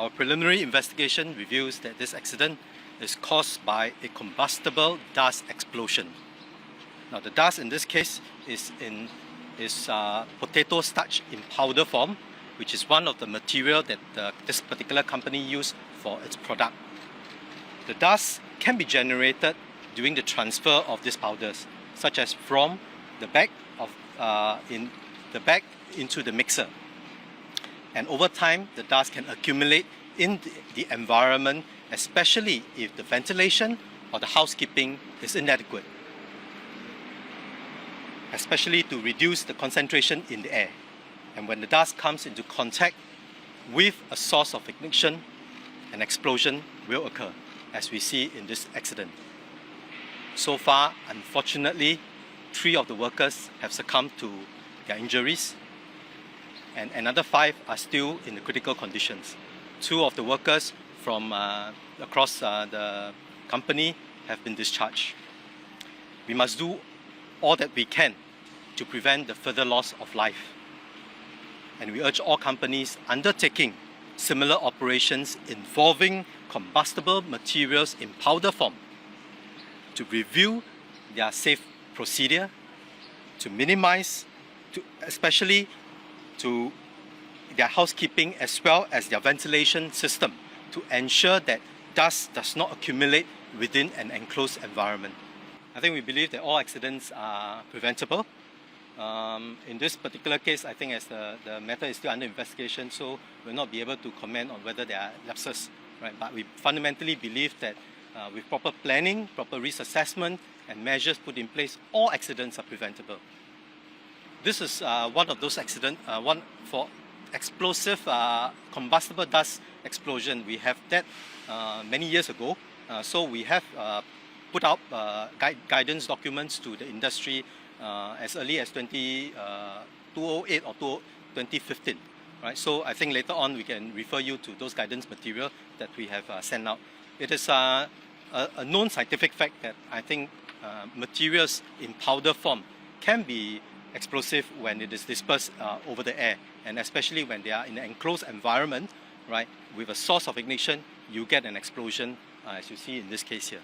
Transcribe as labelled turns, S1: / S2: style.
S1: Our preliminary investigation reveals that this accident is caused by a combustible dust explosion. Now, the dust in this case is potato starch in powder form, which is one of the material that this particular company used for its product. The dust can be generated during the transfer of these powders, such as from the bag into the mixer. And over time, the dust can accumulate in the environment, especially if the ventilation or the housekeeping is inadequate, especially to reduce the concentration in the air. And when the dust comes into contact with a source of ignition, an explosion will occur, as we see in this accident. So far, unfortunately, 3 of the workers have succumbed to their injuries, and another 5 are still in the critical conditions. 2 of the workers from across the company have been discharged. We must do all that we can to prevent the further loss of life. And we urge all companies undertaking similar operations involving combustible materials in powder form to review their safe procedure, to minimize, especially to their housekeeping as well as their ventilation system, to ensure that dust does not accumulate within an enclosed environment. I think we believe that all accidents are preventable. In this particular case, I think as the matter is still under investigation, so we'll not be able to comment on whether there are lapses, right? But we fundamentally believe that with proper planning, proper risk assessment, and measures put in place, all accidents are preventable. This is one of those accidents, one for explosive combustible dust explosion. We have that many years ago, so we have put out guidance documents to the industry as early as 2008 or 2015. Right? So I think later on we can refer you to those guidance material that we have sent out. It is a known scientific fact that I think materials in powder form can be explosive when it is dispersed over the air, and especially when they are in an enclosed environment, right? With a source of ignition, you get an explosion, as you see in this case here.